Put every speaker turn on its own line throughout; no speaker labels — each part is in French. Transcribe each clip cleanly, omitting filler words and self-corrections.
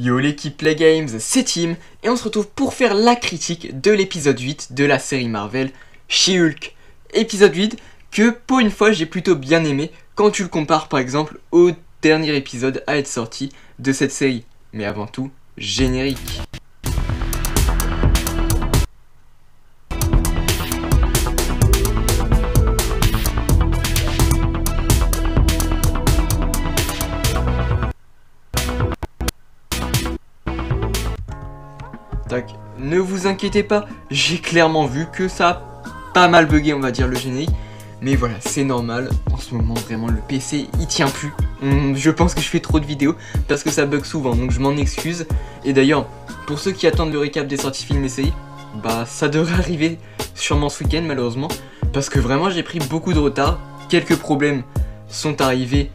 Yo l'équipe Play Games, c'est Tim, et on se retrouve pour faire la critique de l'épisode 8 de la série Marvel, She-Hulk. Épisode 8 que pour une fois j'ai plutôt bien aimé quand tu le compares par exemple au dernier épisode à être sorti de cette série. Mais avant tout, générique. Tac. Ne vous inquiétez pas, j'ai clairement vu que ça a pas mal bugué, on va dire, le générique. Mais voilà, c'est normal. En ce moment, vraiment, le PC, il tient plus. Je pense que je fais trop de vidéos parce que ça bug souvent, donc je m'en excuse. Et d'ailleurs, pour ceux qui attendent le récap des sorties films et séries, bah ça devrait arriver sûrement ce week-end, malheureusement. Parce que vraiment, j'ai pris beaucoup de retard. Quelques problèmes sont arrivés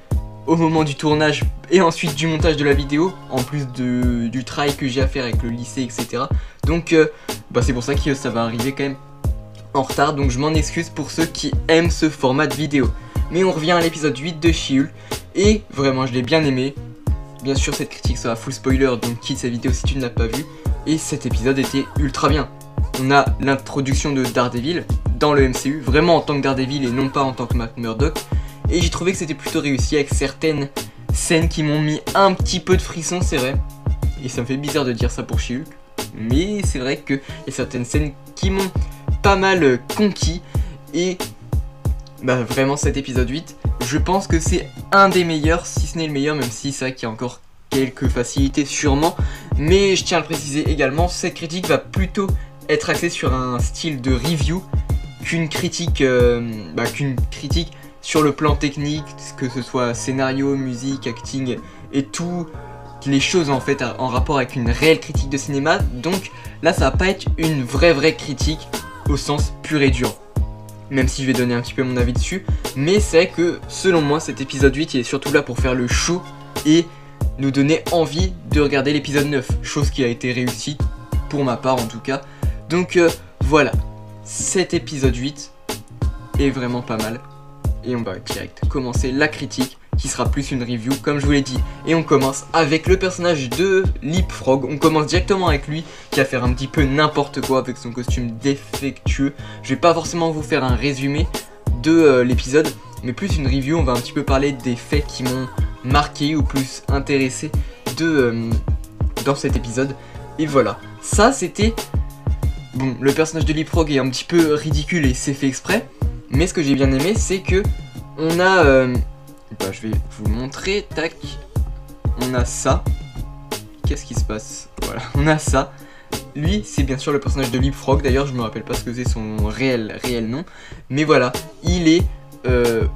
au moment du tournage et ensuite du montage de la vidéo, en plus du travail que j'ai à faire avec le lycée, etc. Donc bah c'est pour ça que ça va arriver quand même en retard, donc je m'en excuse pour ceux qui aiment ce format de vidéo. Mais on revient à l'épisode 8 de She-Hulk, et vraiment je l'ai bien aimé. Bien sûr cette critique sera full spoiler, donc quitte cette vidéo si tu ne l'as pas vue. Et cet épisode était ultra bien. On a l'introduction de Daredevil dans le MCU, vraiment en tant que Daredevil et non pas en tant que Matt Murdock. Et j'ai trouvé que c'était plutôt réussi avec certaines scènes qui m'ont mis un petit peu de frisson, c'est vrai. Et ça me fait bizarre de dire ça pour She-Hulk. Mais c'est vrai qu'il y a certaines scènes qui m'ont pas mal conquis. Et bah vraiment cet épisode 8, je pense que c'est un des meilleurs, si ce n'est le meilleur, même si c'est vrai qu'il y a encore quelques facilités sûrement. Mais je tiens à le préciser également, cette critique va plutôt être axée sur un style de review qu'une critique sur le plan technique, que ce soit scénario, musique, acting et toutes les choses en fait en rapport avec une réelle critique de cinéma. Donc là ça va pas être une vraie critique au sens pur et dur, même si je vais donner un petit peu mon avis dessus. Mais c'est vrai que selon moi cet épisode 8 il est surtout là pour faire le show et nous donner envie de regarder l'épisode 9, chose qui a été réussie pour ma part en tout cas. Donc voilà, cet épisode 8 est vraiment pas mal. Et on va direct commencer la critique qui sera plus une review comme je vous l'ai dit. Et on commence avec le personnage de Leapfrog. On commence directement avec lui qui va faire un petit peu n'importe quoi avec son costume défectueux. Je vais pas forcément vous faire un résumé de l'épisode, mais plus une review. On va un petit peu parler des faits qui m'ont marqué ou plus intéressé dans cet épisode. Et voilà, ça c'était... Bon, le personnage de Leapfrog est un petit peu ridicule et c'est fait exprès. Mais ce que j'ai bien aimé, c'est que on a... je vais vous montrer, tac. On a ça. Qu'est-ce qui se passe? Voilà, on a ça. Lui, c'est bien sûr le personnage de Leapfrog. D'ailleurs, je me rappelle pas ce que c'est son réel nom. Mais voilà, il est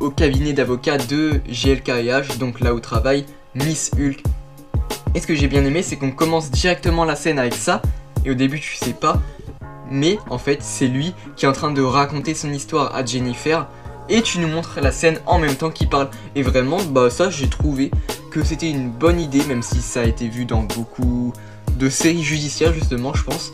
au cabinet d'avocat de GLKH, donc là où travaille Miss Hulk. Et ce que j'ai bien aimé, c'est qu'on commence directement la scène avec ça. Et au début, tu sais pas. Mais en fait c'est lui qui est en train de raconter son histoire à Jennifer et tu nous montres la scène en même temps qu'il parle. Et vraiment bah ça j'ai trouvé que c'était une bonne idée, même si ça a été vu dans beaucoup de séries judiciaires justement je pense.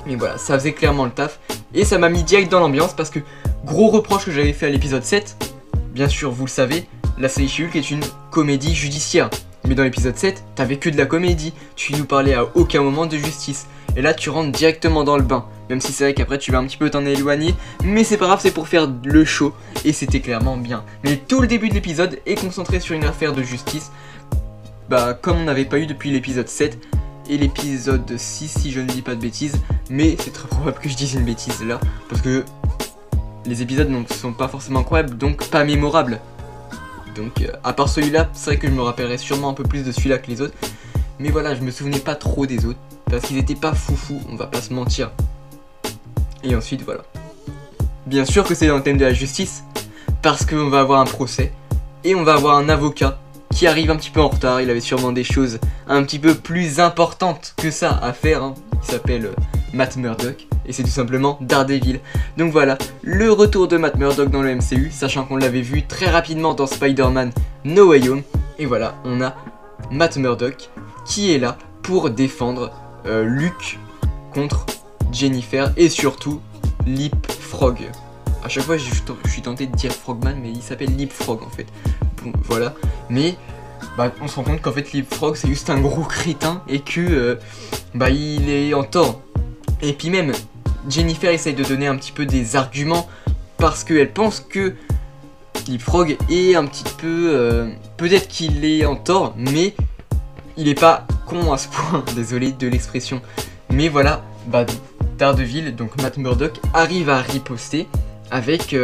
Mais voilà, ça faisait clairement le taf et ça m'a mis direct dans l'ambiance parce que gros reproche que j'avais fait à l'épisode 7, bien sûr vous le savez, la série She-Hulk est une comédie judiciaire. Mais dans l'épisode 7, t'avais que de la comédie, tu nous parlais à aucun moment de justice. Et là tu rentres directement dans le bain, même si c'est vrai qu'après tu vas un petit peu t'en éloigner, mais c'est pas grave, c'est pour faire le show, et c'était clairement bien. Mais tout le début de l'épisode est concentré sur une affaire de justice, bah comme on n'avait pas eu depuis l'épisode 7 et l'épisode 6 si je ne dis pas de bêtises, mais c'est très probable que je dise une bêtise là, parce que les épisodes ne sont pas forcément incroyables, donc pas mémorables. Donc à part celui-là, c'est vrai que je me rappellerai sûrement un peu plus de celui-là que les autres, mais voilà, je me souvenais pas trop des autres. Parce qu'ils étaient pas foufou, on va pas se mentir. Et ensuite voilà. Bien sûr que c'est dans le thème de la justice, parce qu'on va avoir un procès, et on va avoir un avocat qui arrive un petit peu en retard. Il avait sûrement des choses un petit peu plus importantes que ça à faire, hein. Il s'appelle Matt Murdock, et c'est tout simplement Daredevil. Donc voilà, le retour de Matt Murdock dans le MCU, sachant qu'on l'avait vu très rapidement dans Spider-Man No Way Home. Et voilà, on a Matt Murdock qui est là pour défendre Luke contre Jennifer et surtout Leapfrog. À chaque fois je suis tenté de dire Frogman, mais il s'appelle Leapfrog en fait. Bon voilà, mais bah on se rend compte qu'en fait Leapfrog c'est juste un gros crétin et que bah il est en tort. Et puis même Jennifer essaye de donner un petit peu des arguments parce qu'elle pense que Leapfrog est un petit peu... peut-être qu'il est en tort, mais il est pas con à ce point, désolé de l'expression. Mais voilà, bah Daredevil, donc Matt Murdock, arrive à riposter avec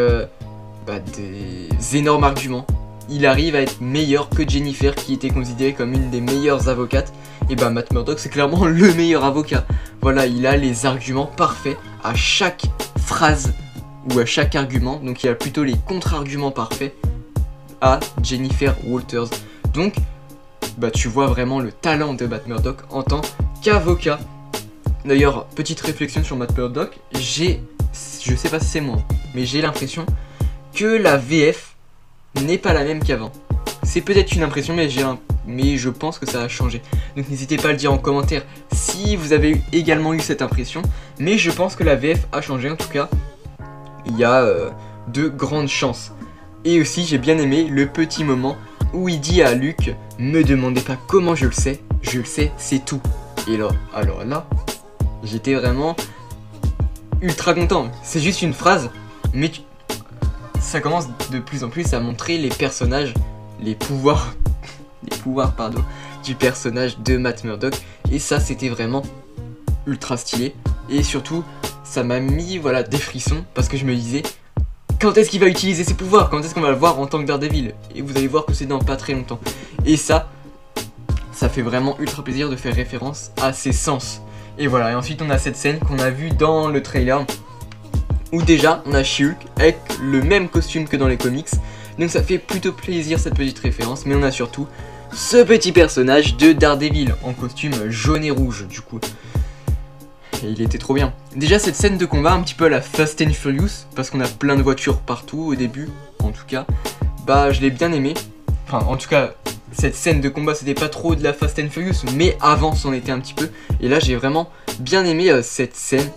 bah, des énormes arguments. Il arrive à être meilleur que Jennifer qui était considérée comme une des meilleures avocates. Et bah Matt Murdock c'est clairement le meilleur avocat. Voilà, il a les arguments parfaits à chaque phrase ou à chaque argument. Donc il a plutôt les contre-arguments parfaits à Jennifer Walters. Donc bah tu vois vraiment le talent de Matt Murdock en tant qu'avocat. D'ailleurs, petite réflexion sur Matt Murdock, je sais pas si c'est moi, mais j'ai l'impression que la VF n'est pas la même qu'avant. C'est peut-être une impression, mais je pense que ça a changé. Donc n'hésitez pas à le dire en commentaire si vous avez également eu cette impression. Mais je pense que la VF a changé, en tout cas, il y a de grandes chances. Et aussi, j'ai bien aimé le petit moment où il dit à Luke, « Me demandez pas comment je le sais, c'est tout. » Et là, alors là, j'étais vraiment ultra content. C'est juste une phrase, mais ça commence de plus en plus à montrer les personnages, les pouvoirs du personnage de Matt Murdock. Et ça, c'était vraiment ultra stylé. Et surtout, ça m'a mis voilà, des frissons parce que je me disais, quand est-ce qu'il va utiliser ses pouvoirs? Quand est-ce qu'on va le voir en tant que Daredevil? Et vous allez voir que c'est dans pas très longtemps. Et ça fait vraiment ultra plaisir de faire référence à ses sens. Et voilà, et ensuite on a cette scène qu'on a vue dans le trailer où déjà on a She-Hulk avec le même costume que dans les comics. Donc ça fait plutôt plaisir cette petite référence, mais on a surtout ce petit personnage de Daredevil en costume jaune et rouge du coup. Et il était trop bien. Déjà cette scène de combat un petit peu à la Fast and Furious, parce qu'on a plein de voitures partout au début, en tout cas, bah je l'ai bien aimé. Enfin en tout cas, cette scène de combat c'était pas trop de la Fast and Furious, mais avant c'en était un petit peu. Et là j'ai vraiment bien aimé cette scène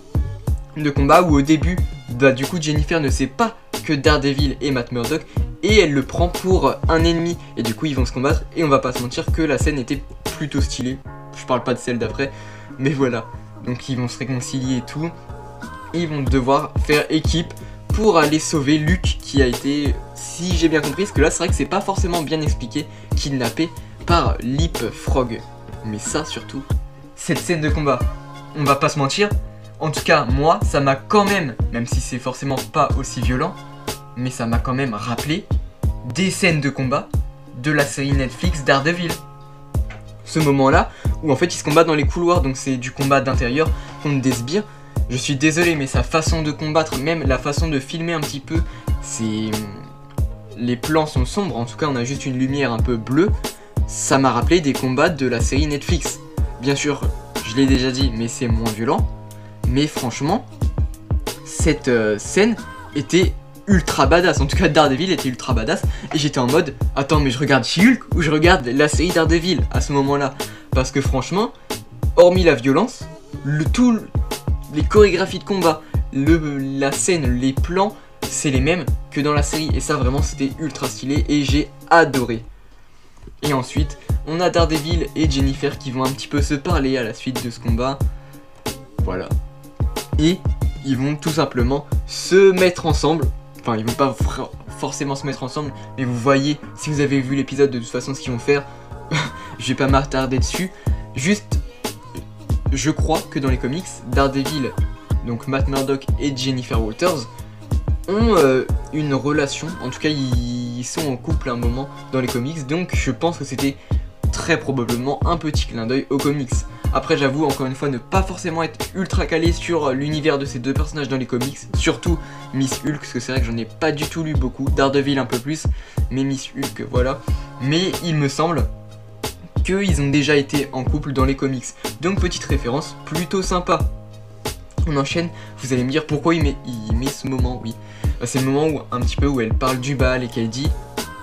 de combat où au début, bah du coup Jennifer ne sait pas que Daredevil est Matt Murdock et elle le prend pour un ennemi. Et du coup ils vont se combattre et on va pas se mentir que la scène était plutôt stylée. Je parle pas de celle d'après, mais voilà. Donc ils vont se réconcilier et tout. Et ils vont devoir faire équipe pour aller sauver Luke qui a été, si j'ai bien compris, parce que là c'est vrai que c'est pas forcément bien expliqué, kidnappé par Leapfrog. Mais ça surtout, cette scène de combat, on va pas se mentir, en tout cas moi ça m'a quand même si c'est forcément pas aussi violent, mais ça m'a quand même rappelé des scènes de combat de la série Netflix Daredevil. Ce moment là où en fait ils se combattent dans les couloirs, donc c'est du combat d'intérieur contre des sbires. Je suis désolé mais sa façon de combattre, même la façon de filmer un petit peu, c'est... les plans sont sombres, en tout cas on a juste une lumière un peu bleue. Ça m'a rappelé des combats de la série Netflix. Bien sûr, je l'ai déjà dit, mais c'est moins violent. Mais franchement, cette scène était ultra badass. En tout cas, Daredevil était ultra badass. Et j'étais en mode, attends, mais je regarde She-Hulk ou je regarde la série Daredevil à ce moment-là? Parce que franchement, hormis la violence, les chorégraphies de combat, la scène, les plans, c'est les mêmes que dans la série. Et ça, vraiment, c'était ultra stylé et j'ai adoré. Et ensuite, on a Daredevil et Jennifer qui vont un petit peu se parler à la suite de ce combat. Voilà. Et ils vont tout simplement se mettre ensemble. Enfin, ils vont pas forcément se mettre ensemble, mais vous voyez, si vous avez vu l'épisode, de toute façon, ce qu'ils vont faire. Je vais pas m'attarder dessus. Juste, je crois que dans les comics, Daredevil, donc Matt Murdock et Jennifer Walters, ont une relation. En tout cas, ils sont en couple à un moment dans les comics. Donc, je pense que c'était très probablement un petit clin d'œil aux comics. Après j'avoue encore une fois ne pas forcément être ultra calé sur l'univers de ces deux personnages dans les comics, surtout Miss Hulk, parce que c'est vrai que j'en ai pas du tout lu beaucoup, Daredevil un peu plus, mais Miss Hulk voilà. Mais il me semble qu'ils ont déjà été en couple dans les comics, donc petite référence plutôt sympa. On enchaîne, vous allez me dire pourquoi il met ce moment, oui. C'est le moment où un petit peu où elle parle du bal et qu'elle dit,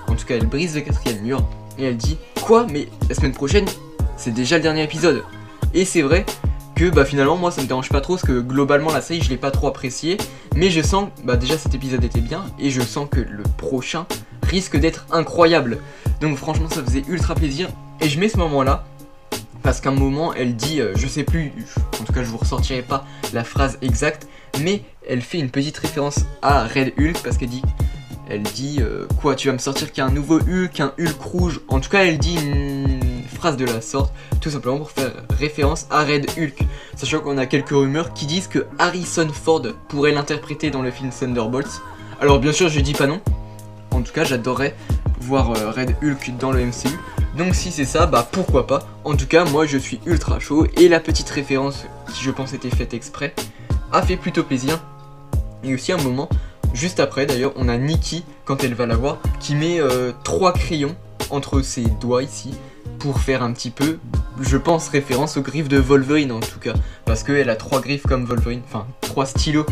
en tout cas elle brise le 4e mur, et elle dit quoi, mais la semaine prochaine c'est déjà le dernier épisode. Et c'est vrai que bah finalement moi ça me dérange pas trop, parce que globalement la série je l'ai pas trop appréciée, mais je sens bah déjà cet épisode était bien et je sens que le prochain risque d'être incroyable. Donc franchement ça faisait ultra plaisir. Et je mets ce moment là parce qu'à un moment elle dit, je sais plus, en tout cas je vous ressortirai pas la phrase exacte, mais elle fait une petite référence à Red Hulk parce qu'elle dit, quoi, tu vas me sortir qu'il y a un nouveau Hulk, un Hulk rouge. En tout cas elle dit une phrase de la sorte, tout simplement pour faire référence à Red Hulk. Sachant qu'on a quelques rumeurs qui disent que Harrison Ford pourrait l'interpréter dans le film Thunderbolts. Alors bien sûr je dis pas non, en tout cas j'adorerais voir Red Hulk dans le MCU. Donc si c'est ça, bah pourquoi pas. En tout cas moi je suis ultra chaud et la petite référence qui je pense était faite exprès a fait plutôt plaisir. Et aussi un moment, juste après d'ailleurs, on a Nikki quand elle va la voir qui met 3 crayons entre ses doigts ici pour faire un petit peu, je pense, référence aux griffes de Wolverine en tout cas. Parce qu'elle a 3 griffes comme Wolverine, enfin 3 stylos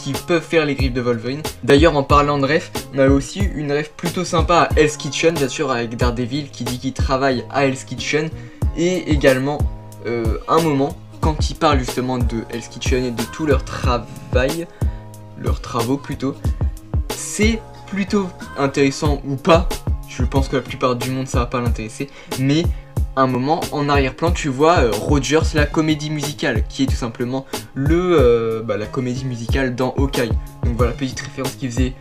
qui peuvent faire les griffes de Wolverine. D'ailleurs en parlant de ref, on a aussi une ref plutôt sympa à Hell's Kitchen, bien sûr avec Daredevil qui dit qu'il travaille à Hell's Kitchen. Et également un moment quand il parle justement de Hell's Kitchen et de tout leur travail, leurs travaux plutôt, c'est plutôt intéressant ou pas. Je pense que la plupart du monde ça va pas l'intéresser, mais un moment en arrière-plan tu vois Rogers, la comédie musicale, qui est tout simplement la comédie musicale dans Hawkeye. Donc voilà, petite référence qui faisait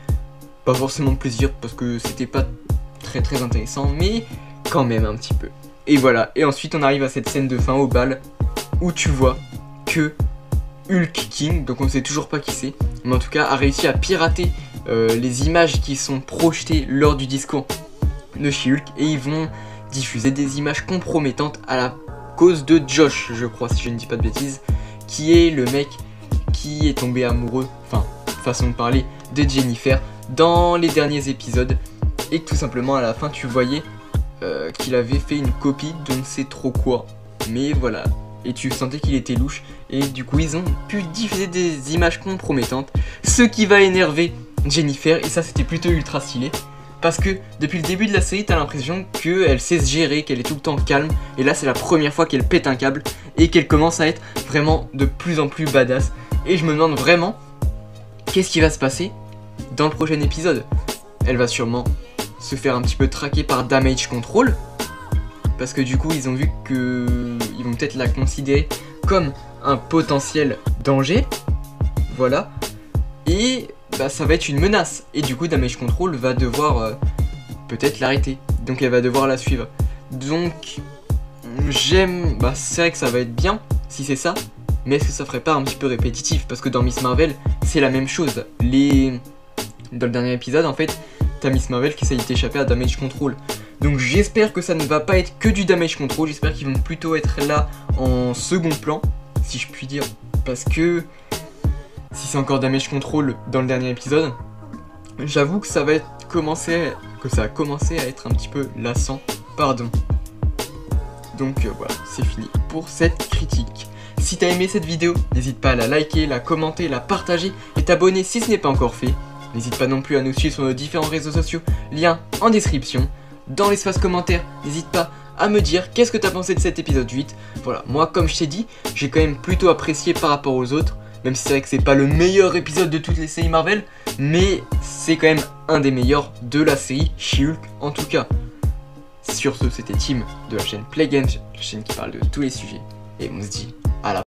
pas forcément plaisir parce que c'était pas très intéressant, mais quand même un petit peu. Et voilà, et ensuite on arrive à cette scène de fin au bal où tu vois que Hulk King, donc on sait toujours pas qui c'est, mais en tout cas a réussi à pirater les images qui sont projetées lors du discours de She-Hulk, et ils vont diffuser des images compromettantes à la cause de Josh, je crois si je ne dis pas de bêtises, qui est le mec qui est tombé amoureux, enfin façon de parler, de Jennifer dans les derniers épisodes, et que tout simplement à la fin tu voyais qu'il avait fait une copie de ne sais trop quoi, mais voilà, et tu sentais qu'il était louche, et du coup ils ont pu diffuser des images compromettantes, ce qui va énerver Jennifer, et ça c'était plutôt ultra stylé. Parce que depuis le début de la série, t'as l'impression qu'elle sait se gérer, qu'elle est tout le temps calme. Et là, c'est la première fois qu'elle pète un câble et qu'elle commence à être vraiment de plus en plus badass. Et je me demande vraiment qu'est-ce qui va se passer dans le prochain épisode. Elle va sûrement se faire un petit peu traquer par Damage Control. Parce que du coup, ils ont vu qu'ils vont peut-être la considérer comme un potentiel danger. Voilà. Et bah, ça va être une menace, et du coup Damage Control va devoir peut-être l'arrêter, donc elle va devoir la suivre. Donc c'est vrai que ça va être bien si c'est ça, mais est-ce que ça ferait pas un petit peu répétitif, parce que dans Miss Marvel c'est la même chose. Dans le dernier épisode en fait, t'as Miss Marvel qui essaye d'échapper à Damage Control, donc j'espère que ça ne va pas être que du Damage Control, j'espère qu'ils vont plutôt être là en second plan, si je puis dire, parce que si c'est encore Damage Control dans le dernier épisode, j'avoue que ça a commencé à être un petit peu lassant, pardon. Donc voilà, c'est fini pour cette critique. Si t'as aimé cette vidéo, n'hésite pas à la liker, la commenter, la partager et t'abonner si ce n'est pas encore fait. N'hésite pas non plus à nous suivre sur nos différents réseaux sociaux, lien en description. Dans l'espace commentaire, n'hésite pas à me dire qu'est-ce que t'as pensé de cet épisode 8. Voilà, moi comme je t'ai dit, j'ai quand même plutôt apprécié par rapport aux autres. Même si c'est vrai que c'est pas le meilleur épisode de toutes les séries Marvel, mais c'est quand même un des meilleurs de la série She-Hulk en tout cas. Sur ce, c'était Tim de la chaîne Play Games, la chaîne qui parle de tous les sujets, et on se dit à la prochaine.